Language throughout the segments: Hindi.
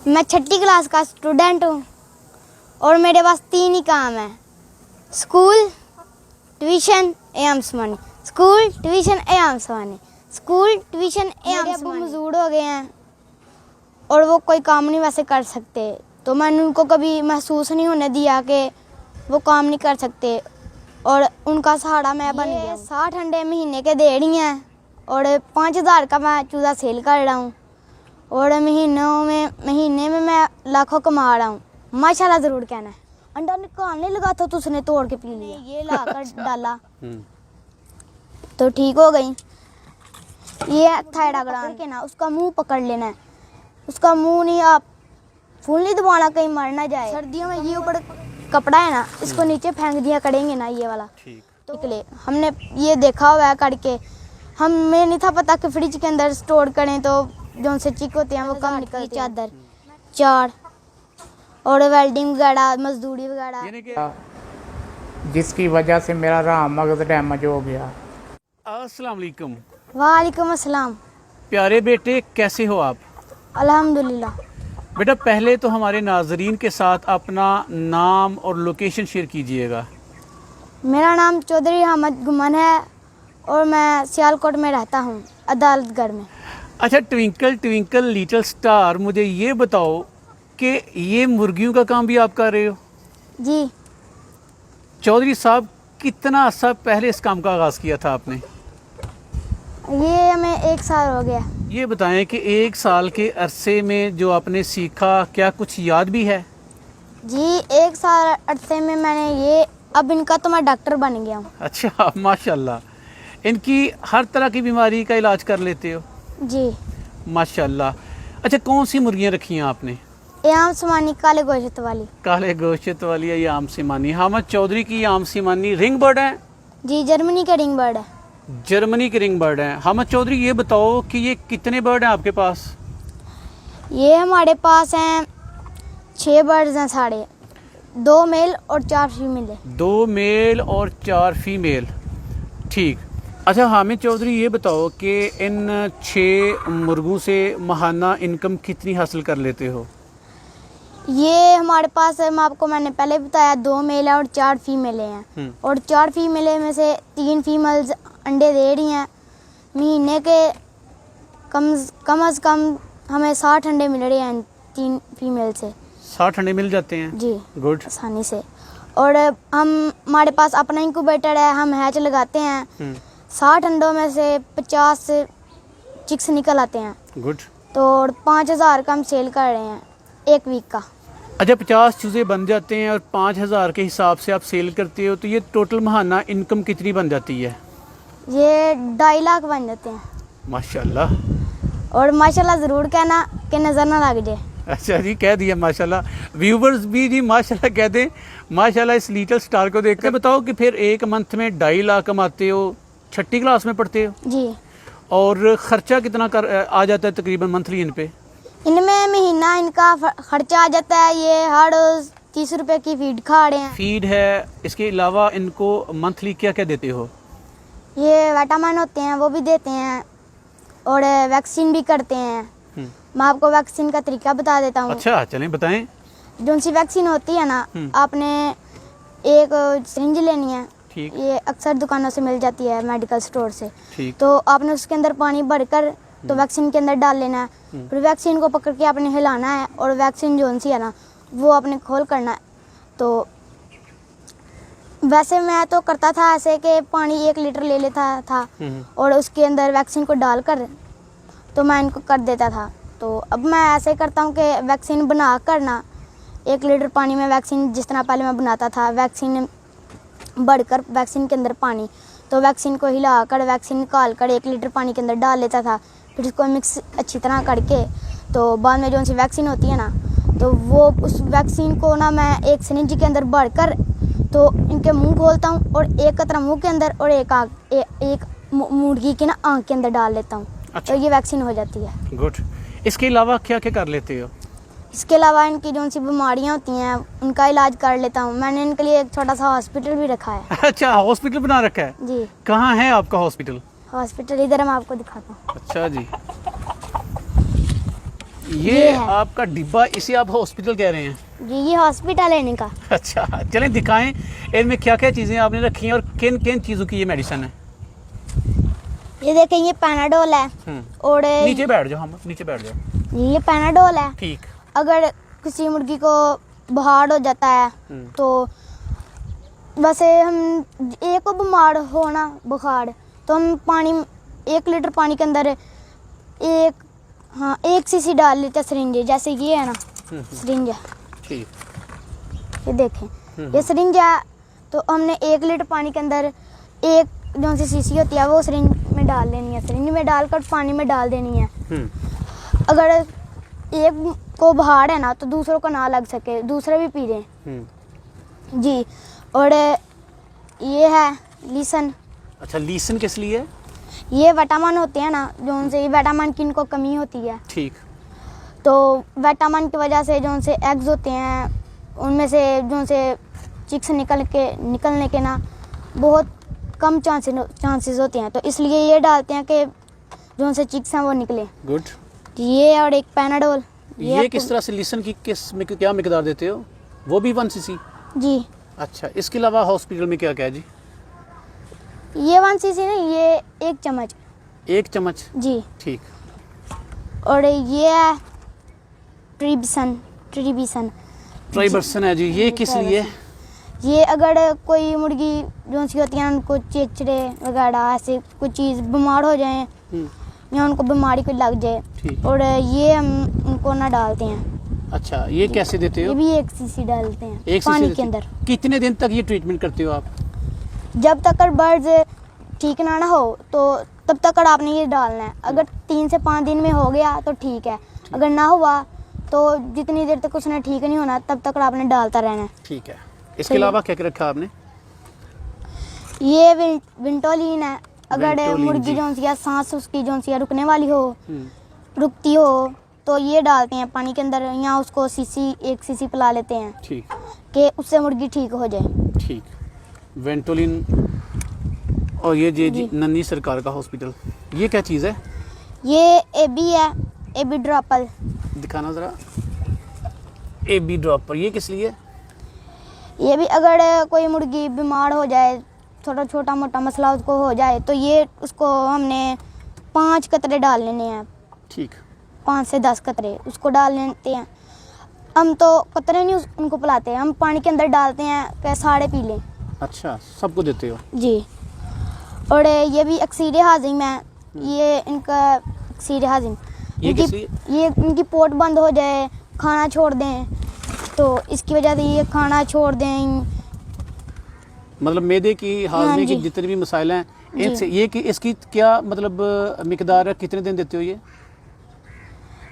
मैं छठी क्लास का स्टूडेंट हूँ और मेरे पास 3 ही काम है, स्कूल, ट्यूशन एवं समानी, स्कूल, ट्यूशन एवं समानी, स्कूल, ट्यूशन एवं समानी। मजदूर हो गए हैं और वो कोई काम नहीं वैसे कर सकते, तो मैंने उनको कभी महसूस नहीं होने दिया कि वो काम नहीं कर सकते और उनका सहारा मैं बन गया। 60 अंडे महीने के दे रही हैं और 5000 का मैं चूज़ा सेल कर रहा हूँ और महीने में मैं लाखों कमा रहा हूँ। माशाल्लाह ज़रूर कहना है। अंडा निकालने लगा था तो उसने तोड़ के पी लिया, ये लाकर डाला तो ठीक हो गई। ये थायराइड ग्लैंड के ना उसका मुंह पकड़ लेना है, उसका मुंह नहीं, आप फूल नहीं दबाना कहीं मर ना जाए। सर्दियों में ये ऊपर कपड़ा है ना, इसको नीचे फेंक दिया करेंगे ना ये वाला, तो निकले। हमने ये देखा हुआ है करके, हमें नहीं था पता कि फ्रिज के अंदर स्टोर करें तो जो से चिक होते हैं वो कम निकलती है। चादर 4 और वेल्डिंग वगैरह, मजदूरी वगैरह, जिसकी वजह से मेरा राह मगज डैमेज हो गया। अस्सलाम वालेकुम। वालेकुम अस्सलाम। प्यारे बेटे, कैसे हो आप? अल्हम्दुलिल्लाह। बेटा, पहले तो हमारे नाजरीन के साथ अपना नाम और लोकेशन शेयर कीजिएगा। मेरा नाम चौधरी अहमद गुमन है और मैं सियालकोट में रहता हूँ, अदालतगढ़ में। अच्छा, ट्विंकल ट्विंकल लिटिल स्टार, मुझे ये बताओ कि ये मुर्गियों का काम भी आप कर रहे हो? जी। चौधरी साहब, कितना अर्सा पहले इस काम का आगाज़ किया था आपने? ये हमें 1 साल हो गया। ये बताएं कि 1 साल के अरसे में जो आपने सीखा, क्या कुछ याद भी है? जी, 1 साल अरसे में मैंने ये, अब इनका तो मैं डॉक्टर बन गया हूँ। अच्छा, माशाल्लाह। इनकी हर तरह की बीमारी का इलाज कर लेते हो? जी। माशाल्लाह। अच्छा, कौन सी मुर्गियाँ रखी हैं आपने? आम समानी, काले गोश्त वाली। काले गोश्त वाली है, ये आम सीमानी। हमद चौधरी की आम सीमानी रिंग बर्ड है? जी, जर्मनी के रिंग बर्ड है। जर्मनी के रिंग बर्ड है। हमद चौधरी, ये बताओ कि ये कितने बर्ड हैं आपके पास? ये हमारे पास हैं 6 बर्ड्स हैं साढ़े, 2 मेल और 4 फीमेल है। 2 मेल और 4 फीमेल, ठीक। अच्छा हामिद चौधरी, ये बताओ कि इन 6 मुर्गों से माहाना इनकम कितनी हासिल कर लेते हो? ये हमारे पास, मैंने पहले बताया, 2 मेल है और 4 फीमेल हैं और 4 फीमेल में से 3 फीमेल्स अंडे दे रही हैं। महीने के कम से कम हमें 60 अंडे मिल रहे हैं 3 फीमेल से। 60 अंडे मिल जाते हैं? जी, गुड, आसानी से। और हमारे पास अपना इंक्यूबेटर है, हम हैच लगाते हैं। 60 अंडों में से 50 चिक्स निकल आते हैं। गुड। तो 5000 का हम सेल कर रहे हैं 1 वीक का। अच्छा, 50 चूज़े बन जाते हैं और 5000 के हिसाब से आप सेल करते हो, तो ये टोटल माहाना इनकम कितनी बन जाती है? ये 2.5 लाख बन जाते हैं। माशाल्लाह। और माशाल्लाह ज़रूर कहना कि नज़र ना लग जाए। अच्छा जी, कह दिया माशाल्लाह। व्यूवर्स भी जी माशाल्लाह कह दें। माशाल्लाह इस लिटिल स्टार को देख कर बताओ कि फिर एक मंथ में 2.5 लाख कमाते हो, छठी क्लास में पढ़ते हो जी। और ख़र्चा कितना आ जाता है तकरीबन मंथली इन पे? इनमें महीना इनका खर्चा आ जाता है, ये हर 30 रुपए की फीड खा रहे हैं। फीड है, इसके अलावा इनको मंथली क्या क्या देते हो? ये विटामिन होते हैं वो भी देते हैं और वैक्सीन भी करते हैं। मैं आपको वैक्सीन का तरीका बता देता हूँ। अच्छा, चलें बताएं। जो सी वैक्सीन होती है ना, आपने एक सिरिंज लेनी है, ठीक। ये अक्सर दुकानों से मिल जाती है, मेडिकल स्टोर से। ठीक। तो आपने उसके अंदर पानी भरकर तो वैक्सीन के अंदर डाल लेना है, फिर वैक्सीन को पकड़ के आपने हिलाना है और वैक्सीन जो सी है ना वो आपने खोल करना है। तो वैसे मैं तो करता था ऐसे कि पानी 1 लीटर ले लेता था और उसके अंदर वैक्सीन को डालकर तो मैं इनको कर देता था। तो अब मैं ऐसे करता हूँ कि वैक्सीन बना कर ना 1 लीटर पानी में वैक्सीन, जिस तरह पहले मैं बनाता था, वैक्सीन बढ़कर वैक्सीन के अंदर पानी, तो वैक्सीन को हिलाकर वैक्सीन निकाल कर 1 लीटर पानी के अंदर डाल लेता था। फिर इसको मिक्स अच्छी तरह करके तो बाद में जो सी वैक्सीन होती है ना, तो वो उस वैक्सीन को ना मैं एक सिरिंज के अंदर भरकर तो इनके मुंह खोलता हूँ और एक कतरा मुंह के अंदर और एक मुर्गी के ना आँख के अंदर डाल लेता हूँ। अच्छा। तो ये वैक्सीन हो जाती है। गुड। इसके अलावा क्या क्या कर लेते हो? इसके अलावा इनकी जो सी बीमारियाँ होती हैं उनका इलाज कर लेता हूँ। मैंने इनके लिए एक छोटा सा हॉस्पिटल भी रखा है। अच्छा, हॉस्पिटल बना रखा है? जी। कहाँ है आपका हॉस्पिटल? हॉस्पिटल इधर मैं आपको दिखाता हूँ। अच्छा जी। ये है। आपका डिब्बा, इसे आप हॉस्पिटल कह रहे हैं? जी, ये हॉस्पिटल है इनका। अच्छा, चलें दिखाएं इनमें क्या क्या चीज़ें आपने रखी हैं और किन किन चीज़ों की ये मेडिसिन है। ये देखें, ये पैनाडोल है। और नीचे बैठ जाओ, हम नीचे बैठ जाओ। ये पैनाडोल है। ठीक। अगर किसी मुर्गी को बुखार हो जाता है तो वैसे हम एक को बीमार होना बुखार, तो हम पानी 1 लीटर पानी के अंदर 1 सीसी डाल लेते हैं सिरिंज, जैसे ये है ना सिरिंज है, ठीक। ये देखें ये सिरिंज है। तो हमने 1 लीटर पानी के अंदर 1 जो सी सीसी होती है वो सिरिंज में डाल लेनी है, सिरिंज में डालकर पानी में डाल देनी है। अगर एक को बुखार है ना तो दूसरों को ना लग सके, दूसरे भी पी लें जी। और ये है लीसन। अच्छा, लीसन किस लिए? ये विटामिन होते हैं ना, जो उनसे ये विटामिन की इनको कमी होती है, ठीक। तो विटामिन की वजह से जो उनसे एग्स होते हैं उनमें से जो उनसे चिक्स निकलने के ना बहुत कम चांसेस होते हैं, तो इसलिए ये डालते हैं कि जो उनसे चिक्स हैं वो निकले। गुड। ये और एक पैनाडोल। ये किस तरह से लीसन की किस में क्या मिकदार देते हो? वो भी 1 सीसी? जी। अच्छा, इसके अलावा हॉस्पिटल में क्या क्या है जी? ये 1 सीसी नहीं, ये 1 चम्मच। 1 चम्मच? जी। ठीक। और ये है ट्रीबिसन ट्राइबर्सन है जी, ये किस लिए? ये अगर कोई मुर्गी जो सी होती है उनको चिचड़े वगैरह ऐसे कुछ चीज़ बीमार हो जाए या उनको बीमारी कोई लग जाए, ठीक। और ये हम उनको ना डालते हैं। अच्छा, ये कैसे देते ये हो? भी 1 सीसी डालते हैं 1 पानी सीसी के अंदर। कितने दिन तक ये ट्रीटमेंट करते हो आप? जब तक बर्ड्स ठीक ना हो तो तब तक आपने ये डालना है। अगर 3 से 5 दिन में हो गया तो ठीक है, अगर ना हुआ तो जितनी देर तक उसने ठीक नहीं होना तब तक आपने डालता रहना है। ठीक है। इसके अलावा क्या क्या रखा आपने? ये विंटोलिन है। अगर विंटोलिन मुर्गी जी। जो सी है सांस उसकी जो सी है रुकने वाली हो, रुकती हो, तो ये डालते हैं पानी के अंदर, या उसको 1 सीसी पिला लेते हैं ठीक। कि उससे मुर्गी ठीक हो जाए। ठीक। वेंटोलिन। और ये जी जी। नन्ही सरकार का हॉस्पिटल, ये क्या चीज़ है? ये एबी है, एबी ड्रॉपल। दिखाना ज़रा। AB ड्रॉपर, ये किस लिए? ये भी अगर कोई मुर्गी बीमार हो जाए, छोटा मोटा मसला उसको हो जाए, तो ये उसको हमने 5 कतरे डाल लेने हैं, ठीक। 5 से 10 कतरे उसको डाल लेते हैं। हम तो कतरे नहीं उनको पिलाते हैं, हम पानी के अंदर डालते हैं कि साड़े पी लें। अच्छा, सबको देते हो? जी। और ये भी अक्सीर हाजिम है, ये इनका अक्सीर हाजिम, ये किस लिए? ये इनकी पोट बंद हो जाए, खाना छोड़ दें, तो इसकी वजह से ये खाना छोड़ दें, मतलब मैदे की हाजमे की जी। जितने भी मसाइल हैं जी। इनसे, ये कि इसकी क्या मतलब मिकदार है, कितने दिन देते हो ये?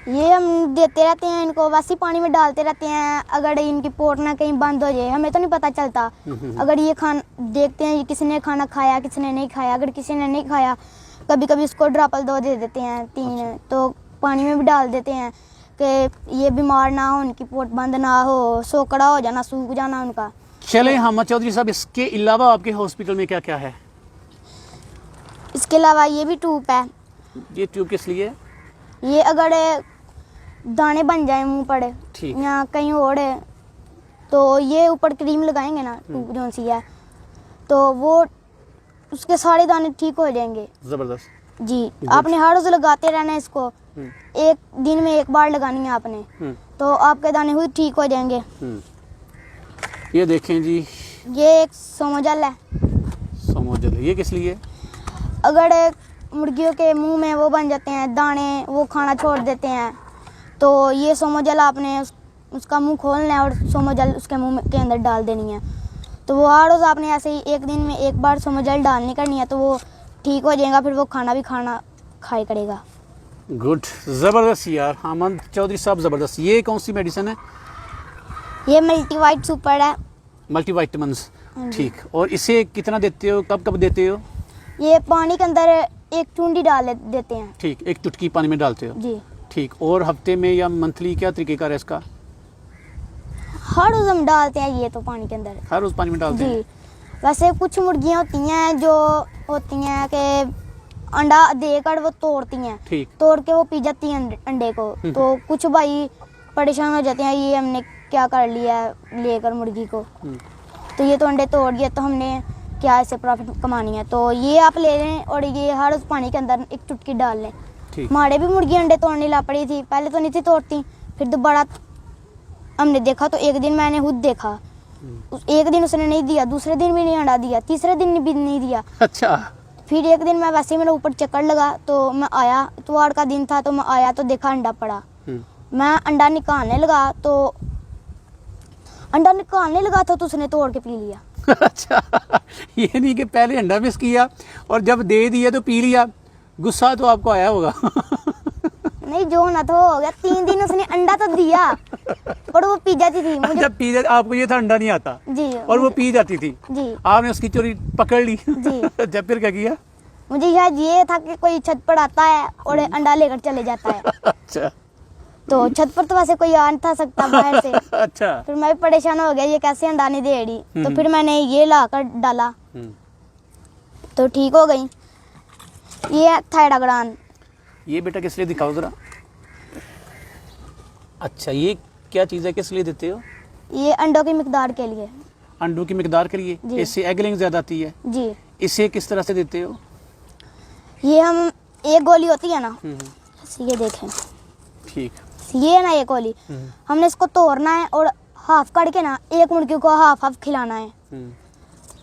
ये हम देते रहते हैं इनको, वैसे पानी में डालते रहते हैं। अगर इनकी पोट ना कहीं बंद हो जाए, हमें तो नहीं पता चलता। अगर ये देखते हैं किसी ने खाना खाया किसी ने नहीं खाया, अगर किसी ने नहीं खाया कभी कभी उसको ड्रॉपल 2 दे देते हैं, 3 तो पानी में भी डाल देते हैं कि ये बीमार ना हो, उनकी पोट बंद ना हो, सोकड़ा हो जाना, सूख जाना उनका। चले हमद चौधरी साहब, इसके अलावा आपके हॉस्पिटल में क्या क्या है? इसके अलावा ये भी ट्यूब है। ये ट्यूब किस लिए? ये अगर दाने बन जाए मुंह पर ठीक। या कहीं और है तो ये ऊपर क्रीम लगाएंगे ना, ट्यूब जो सी है, तो वो उसके सारे दाने ठीक हो जाएंगे। ज़बरदस्त जी। आपने हर रोज लगाते रहना है इसको, 1 दिन में 1 बार लगानी है आपने, तो आपके दाने हुए ठीक हो जाएंगे। ये देखें जी, ये एक सोमोजल है। सोमोजल, ये किस लिए? अगर मुर्गियों के मुंह में वो बन जाते हैं दाने, वो खाना छोड़ देते हैं, तो ये सोमोजल आपने उसका मुंह खोलना है और सोमोजल उसके मुंह के अंदर डाल देनी है। तो वो हर रोज़ आपने ऐसे ही 1 दिन में 1 बार सोमोजल डालनी करनी है, तो वो ठीक हो जाएगा, फिर वो खाना भी खाया करेगा। गुड, ज़बरदस्त यार, हमद चौधरी साहब ज़बरदस्त। ये कौन सी मेडिसिन है? ये मल्टीवाइट सुपर है। मल्टीवाइटमिन्स, ठीक। और इसे कितना देते हो, कब कब देते हो? ये पानी के अंदर 1 चूंडी डाल देते हैं। ठीक, 1 चुटकी पानी में डालते हो? जी। ठीक। और हफ्ते में या मंथली क्या तरीक़ेकार है इसका? हर रोज़ हम डालते हैं ये तो पानी के अंदर। हर रोज़ पानी में डालते हैं? जी। वैसे कुछ मुर्गियाँ होती हैं जो होती हैं कि अंडा देकर वो तोड़ती हैं, ठीक। तोड़ के वो पी जाती हैं अंडे को। तो कुछ भाई परेशान हो जाते हैं, ये हमने क्या कर लिया है लेकर मुर्गी को, तो ये तो अंडे तोड़ दिए, तो हमने क्या इससे प्रॉफिट कमानी है। तो ये आप ले लें और ये हर उस पानी के अंदर एक चुटकी डाल लें। ठीक। हमारे भी मुर्गी अंडे तोड़ने ला पड़ी थी, पहले तो नहीं थी तोड़ती, फिर दोबारा हमने देखा तो एक दिन मैंने खुद देखा, एक दिन उसने नहीं दिया, दूसरे दिन भी नहीं अंडा दिया, तीसरे दिन भी नहीं दिया। अच्छा। फिर एक दिन मैं वैसे ही मेरे ऊपर चक्कर लगा, तो मैं आया, इतवार का दिन था, तो मैं आया तो देखा अंडा पड़ा। मैं अंडा निकालने लगा तो उसने तोड़ के पी लिया। अच्छा, ये नहीं कि पहले अंडा मिस किया और जब दे दिया तो पी लिया, गुस्सा तो आपको आया होगा। नहीं, जो होना तो हो गया। 3 दिन उसने अंडा तो दिया और वो पी जाती थी। मुझे जब पी आपको ये था अंडा नहीं आता जी, और वो पी जाती थी जी आपने उसकी चोरी पकड़ ली जी। जब फिर क्या किया? मुझे शायद ये था कि कोई छत पर आता है और अंडा लेकर चले जाता है। अच्छा। तो छत पर तो वैसे कोई आ नहीं था सकता बाहर से। अच्छा। फिर मैं भी परेशान हो गया, ये कैसे अंडा नहीं दे रही। तो फिर मैंने ये लाकर डाला तो ठीक हो गई। ये थायराग्रान। ये बेटा किस लिए दिखाओ जरा। अच्छा, ये क्या चीज़ है, किस लिए देते हो? ये अंडों की मिकदार के लिए। अंडों की मिकदार के लिए? जी। इससे एग लेइंग ज़्यादा आती है? जी। इसे किस तरह से देते हो? ये हम एक गोली होती है ना, ये देखें, ठीक। ये है ना एक गोली, हमने इसको तोड़ना है और हाफ काट के ना एक मुर्गी को हाफ हाफ खिलाना है।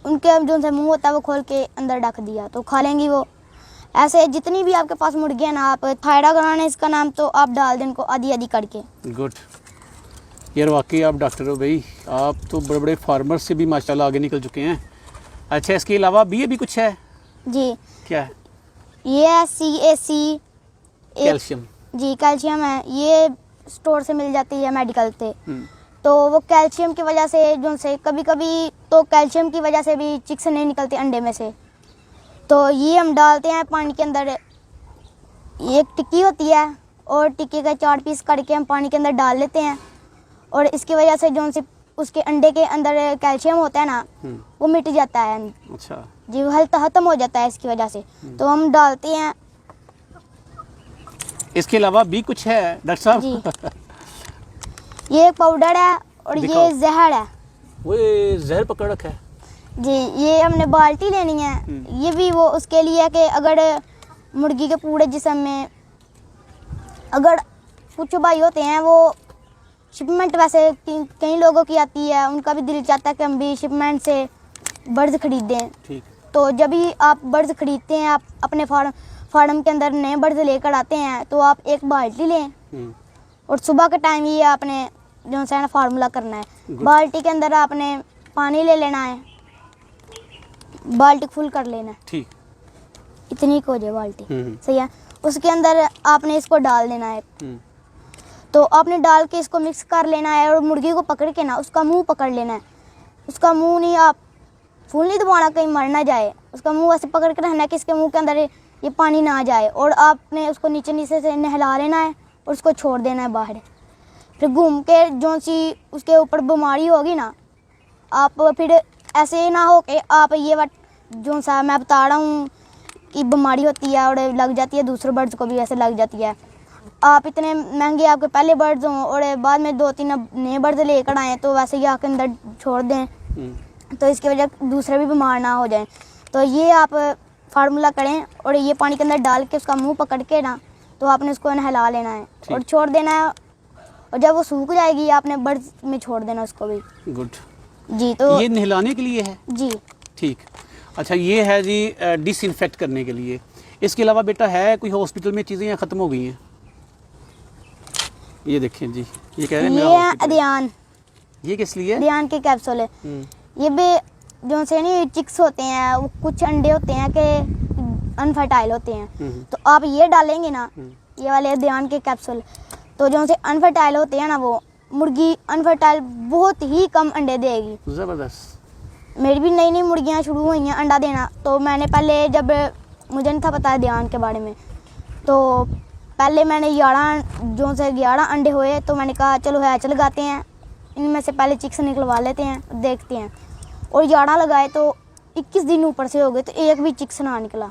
उनके जो से मुंह होता है वो खोल के अंदर ढक दिया तो खा लेंगी वो। ऐसे जितनी भी आपके पास मुर्गी है ना, आप थायराग्रान है इसका नाम, तो आप डाल दें इनको आधी आधी करके। गुड यार, वाकई आप डॉक्टर हो भाई, आप तो बड़े बड़े फार्मर से भी माशाल्लाह आगे निकल चुके हैं। अच्छा, इसके अलावा भी कुछ है? जी। क्या है? ये है CAC कैल्शियम। जी, कैल्शियम है। ये स्टोर से मिल जाती है, मेडिकल से। तो वो कैल्शियम की वजह से जो से कभी कभी तो कैल्शियम की वजह से भी चिक्स नहीं निकलते अंडे में से, तो ये हम डालते हैं पानी के अंदर। एक टिक्की होती है और टिक्की का 4 पीस करके हम पानी के अंदर डाल लेते हैं और इसकी वजह से जो से उसके अंडे के अंदर कैल्शियम होता है ना, वो मिट जाता है। अच्छा जी, वो खत्म हो जाता है इसकी वजह से, तो हम डालते हैं। इसके अलावा भी कुछ है डॉक्टर साहब? जी। ये एक पाउडर है और दिखाओ। ये जहर है। वो जहर पकड़ रखा है जी। ये हमने बाल्टी लेनी है। ये भी वो उसके लिए है कि अगर मुर्गी के पूरे जिस्म में अगर कुछ भाई होते हैं वो शिपमेंट वैसे कई लोगों की आती है, उनका भी दिल चाहता है कि हम भी शिपमेंट से बर्ड्स खरीदें। ठीक। तो जब भी आप बर्ड्स खरीदते हैं, आप अपने फार्म के अंदर नए बर्ड्स लेकर आते हैं, तो आप एक बाल्टी लें और सुबह के टाइम ये आपने जो है ना फार्मूला करना है। बाल्टी के अंदर आपने पानी ले लेना है, बाल्टी फुल कर लेना है। ठीक। इतनी को हो जाए बाल्टी, सही है। उसके अंदर आपने इसको डाल देना है। तो आपने डाल के इसको मिक्स कर लेना है और मुर्गी को पकड़ के ना उसका मुंह पकड़ लेना है। उसका मुंह नहीं, आप फूल नहीं दबाना कहीं मर ना जाए, उसका मुंह ऐसे पकड़ के रहना है कि इसके मुंह के अंदर ये पानी ना जाए। और आपने उसको नीचे नीचे से नहला लेना है और उसको छोड़ देना है बाहर। फिर घूम के जो सी उसके ऊपर बीमारी होगी ना, आप फिर ऐसे ना हो कि आप ये जो सा मैं बता रहा हूँ कि बीमारी होती है और लग जाती है, दूसरे बर्ड्स को भी ऐसे लग जाती है। आप इतने महंगे आपके पहले बर्ड्स हों और बाद में 2-3 नए बर्ड्स लेकर आएँ तो वैसे ही आके अंदर छोड़ दें, तो इसकी वजह दूसरे भी बीमार ना हो जाएं। तो ये आप फार्मूला करें और ये पानी के अंदर डाल के उसका मुंह पकड़ के ना, तो आपने उसको नहला लेना है और छोड़ देना है। और जब वो सूख जाएगी आपने बर्ड्स में छोड़ देना उसको भी। गुड जी। तो ये नहलाने के लिए है? जी। ठीक। अच्छा, ये है जी डिसइंफेक्ट करने के लिए। इसके अलावा बेटा है कोई हॉस्पिटल में चीज़ें ख़त्म हो गई हैं? ये देखें जी, ये कह रहे हैं ये मेरा है हॉस्पिटल है। अदयान। ये किस लिए? अदयान के कैप्सूल है। ये भी जो से नहीं चिक्स होते हैं, वो कुछ अंडे होते हैं कि अनफर्टाइल होते हैं, तो आप ये डालेंगे ना, ये वाले अदयान के कैप्सूल, तो जो से अनफर्टाइल होते हैं ना, वो मुर्गी अनफर्टाइल बहुत ही कम अंडे देगी। ज़बरदस्त। मेरी भी नई नई मुर्गियाँ शुरू हुई हैं अंडा देना, तो मैंने पहले जब मुझे नहीं था पता अदयान के बारे में, तो पहले मैंने 11 अंडे हुए, तो मैंने कहा चलो हैच लगाते हैं, इनमें से पहले चिक्स निकलवा लेते हैं, देखते हैं। और 11 लगाए तो 21 दिन ऊपर से हो गए, तो एक भी चिक्स ना निकला।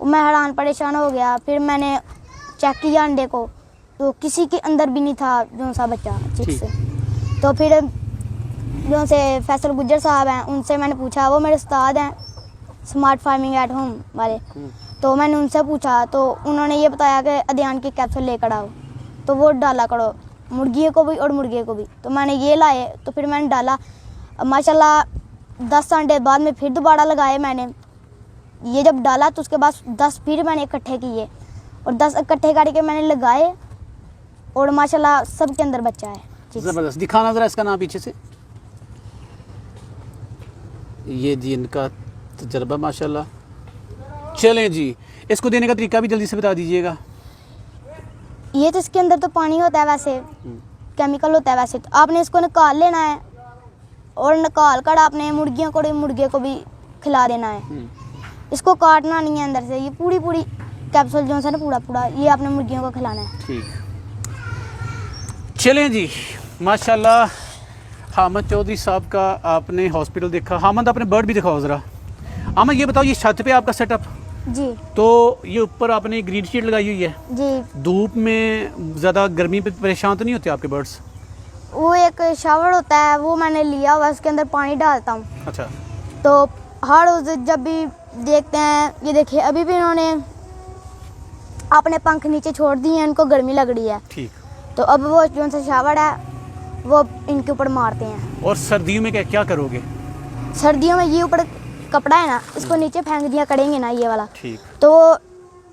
मैं हैरान परेशान हो गया। फिर मैंने चेक किया अंडे को, तो किसी के अंदर भी नहीं था जो सा बच्चा चिक्स। तो फिर जो से फैसल गुज्जर साहब हैं, उनसे मैंने पूछा, वो मेरे उस्ताद हैं स्मार्ट फार्मिंग एट होम वाले। तो मैंने उनसे पूछा तो उन्होंने ये बताया कि अध्ययन के कैप्सूल लेकर आओ, तो वो डाला करो मुर्गी को भी और मुर्गे को भी। तो मैंने ये लाए, तो फिर मैंने डाला। माशाल्लाह 10 अंडे बाद में फिर दोबारा लगाए मैंने। ये जब डाला तो उसके बाद 10 फिर मैंने इकट्ठे किए, और 10 इकट्ठे करके मैंने लगाए, और माशाल्लाह सब के अंदर बच्चा है। ज़बरदस्त। दिखाना ज़रा इसका नाम पीछे से। ये जी इनका तजर्बा माशाल्लाह। चलें जी, इसको देने का तरीका भी जल्दी से बता दीजिएगा। ये तो इसके अंदर तो पानी होता है, वैसे केमिकल होता है वैसे। तो आपने इसको निकाल लेना है, और निकाल कर आपने मुर्गियों को मुर्गे को भी खिला देना है। इसको काटना नहीं है अंदर से, ये पूरी पूरी कैप्सूल जो है ना पूरा पूरा ये आपने मुर्गियों को खिलाना है। ठीक, चलें जी। माशाल्लाह हामिद चौधरी साहब का आपने हॉस्पिटल देखा। हामिद अपने बर्ड भी दिखाओ ज़रा। हामिद ये बताओ, ये छत पे आपका सेटअप, जी, तो ये ऊपर आपने ग्रीन शीट लगाई हुई है। जी, धूप में ज़्यादा गर्मी पे परेशान तो नहीं होते आपके बर्ड्स? वो एक शावर होता है, वो मैंने लिया हुआ, उसके अंदर पानी डालता हूँ। अच्छा। तो हर रोज जब भी देखते हैं, ये देखिए अभी भी इन्होंने अपने पंख नीचे छोड़ दिए हैं, इनको गर्मी लग रही है। ठीक। तो अब वो जो सा शावर है वो इनके ऊपर मारते हैं। और सर्दियों में क्या करोगे? सर्दियों में ये ऊपर कपड़ा है ना, इसको नीचे फेंक दिया करेंगे ना, ये वाला। ठीक। तो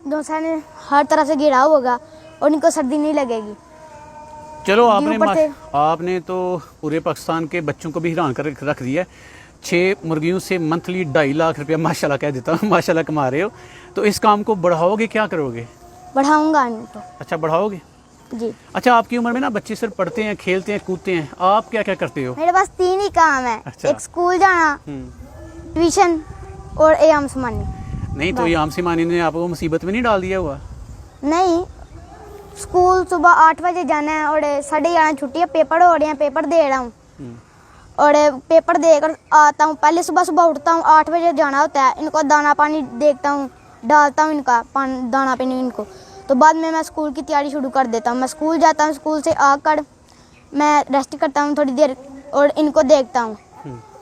जो सा ने हर तरह से घेरा होगा और इनको सर्दी नहीं लगेगी। चलो ये ऊपर से- आपने तो पूरे पाकिस्तान के बच्चों को भी हैरान कर रख दिया है। 6 मुर्गियों से मंथली 2.5 लाख रुपया माशाल्लाह कह देता हूँ, माशाल्लाह कमा रहे हो। तो इस काम को बढ़ाओगे, क्या करोगे? बढ़ाऊंगा इनको। अच्छा, बढ़ाओगे जी। अच्छा। आपकी उम्र में ना बच्चे सिर्फ पढ़ते हैं, खेलते हैं, कूदते हैं, आप क्या क्या करते हो? मेरे पास 3 ही काम है। अच्छा। एक स्कूल जाना, ट्यूशन और एम समानी। नहीं तो ये आमसी मानी ने आपको मुसीबत में नहीं डाल दिया हुआ? नहीं, स्कूल सुबह 8 बजे जाना है और 11:30 छुट्टी है, पेपर हो रहे हैं, पेपर दे रहा हूँ। और पेपर देकर आता हूँ, पहले सुबह सुबह उठता हूँ, 8 बजे जाना होता है। इनको दाना पानी देखता हूँ, डालता हूँ इनका दाना पानी इनको। तो बाद में मैं स्कूल की तैयारी शुरू कर देता हूँ। मैं स्कूल जाता हूँ, स्कूल से आकर मैं रेस्ट करता हूँ थोड़ी देर और इनको देखता हूँ।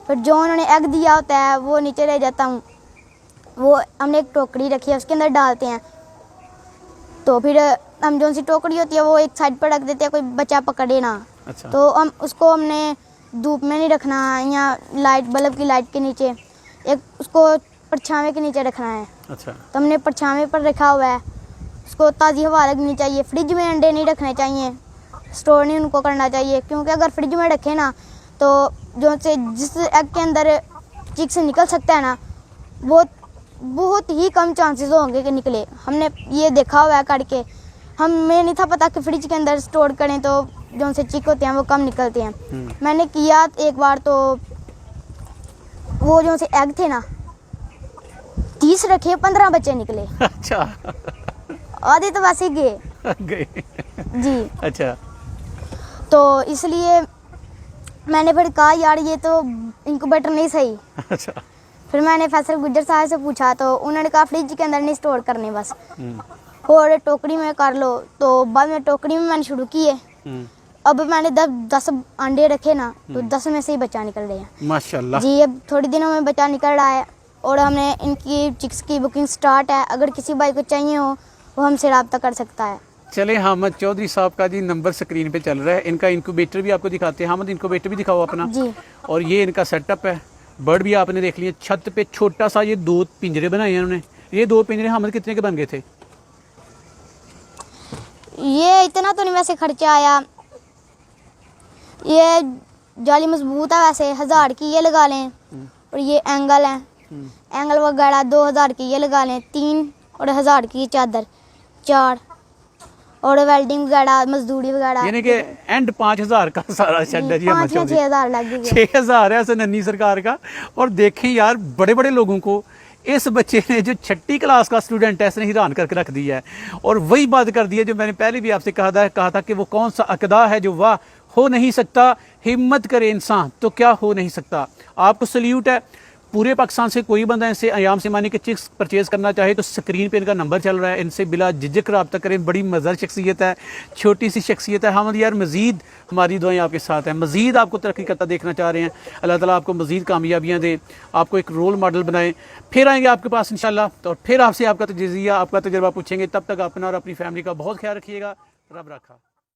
फिर जो उन्होंने एग दिया होता है वो नीचे ले जाता हूँ, वो हमने एक टोकरी रखी है उसके अंदर डालते हैं। तो फिर हम जो सी टोकरी होती है वो एक साइड पर रख देते हैं, कोई बच्चा पकड़े ना। अच्छा। तो हम उसको हमने धूप में नहीं रखना, या लाइट बल्ब की लाइट के नीचे, एक उसको परछावे के नीचे रखना है। अच्छा। तो हमने परछावे पर रखा हुआ है। उसको ताज़ी हवा लगनी चाहिए। फ्रिज में अंडे नहीं रखने चाहिए, स्टोर नहीं उनको करना चाहिए, क्योंकि अगर फ्रिज में रखें ना तो जो से जिस एग के अंदर चिक्स निकल सकता है ना, वो बहुत ही कम चांसेस होंगे कि निकले। हमने ये देखा हुआ है करके। हमें नहीं था पता कि फ्रिज के अंदर स्टोर करें तो जो से चिक होते हैं वो कम निकलते हैं। मैंने किया एक बार, तो वो जो से एग थे ना 30 रखे, 15 बच्चे निकले। अच्छा। आधे तो वैसे गए। गए। जी। अच्छा। तो इसलिए मैंने फिर कहा यार ये तो इंक्यूबेटर नहीं सही। अच्छा। फिर मैंने फैसल गुज्जर साहब से पूछा, तो उन्होंने कहा फ्रिज के अंदर नहीं स्टोर करने, बस और टोकरी में कर लो। तो बाद में टोकरी में मैंने शुरू किए। अब मैंने 10 अंडे रखे ना, तो 10 में से ही बच्चा निकल रहे हैं माशाल्लाह जी। अब थोड़ी दिनों में बच्चा निकल रहा है और हमने इनकी चिक्स की बुकिंग स्टार्ट है। अगर किसी भाई को चाहिए हो वो हमसे रब्ता कर सकता है। चले, हामिद चौधरी साहब का जी नंबर स्क्रीन पे चल रहा है। इनका इंक्यूबेटर भी आपको दिखाते हैं। हामिद इंक्यूबेटर भी दिखाओ अपना जी। और ये इनका सेटअप है। बर्ड भी आपने देख लिए। छत पे छोटा सा ये 2 पिंजरे बनाए हैं उन्होंने। ये 2 पिंजरे हामिद कितने के बन गए थे? ये इतना तो नहीं वैसे खर्चा आया। ये जाली मजबूत है वैसे, 1000 की ये लगा लें। और ये एंगल है, एंगल वगैरह 2000 की ये लगा लें। 3 और 1000 की चादर 4, और वेल्डिंग वगैरह मजदूरी वगैरह यानी कि एंड 5000 का सारा शेड है जी। 5 या 6000 लग गए। 6000 है सनन्नी सरकार का। और देखें यार, बड़े बड़े लोगों को इस बच्चे ने जो 6ठी क्लास का स्टूडेंट है इसने हैरान करके रख दिया है। और वही बात कर दी है जो मैंने पहले भी आपसे कहा था कि वो कौन सा अक़दा है जो वाह हो नहीं सकता। हिम्मत करे इंसान तो क्या हो नहीं सकता। आपको सल्यूट है। पूरे पाकिस्तान से कोई बंदा इनसे अयाम सिमानी के चिक्स परचेज़ करना चाहे तो स्क्रीन पे इनका नंबर चल रहा है, इनसे बिला झिझक रब्ता करें। बड़ी मज़र शख्सियत है, छोटी सी शख्सियत है। हम यार मज़ीद हमारी दुआएं आपके साथ हैं, मज़ीद आपको तरक्की करता देखना चाह रहे हैं। अल्लाह ताला आपको मज़ीद कामयाबियाँ दें, आपको एक रोल मॉडल बनाएं। फिर आएंगे आपके पास इंशाल्लाह, तो फिर आपसे आपका तजज़िया, आपका तजर्बा पूछेंगे। तब तक अपना और अपनी फैमिली का बहुत ख्याल रखिएगा। रब रखा।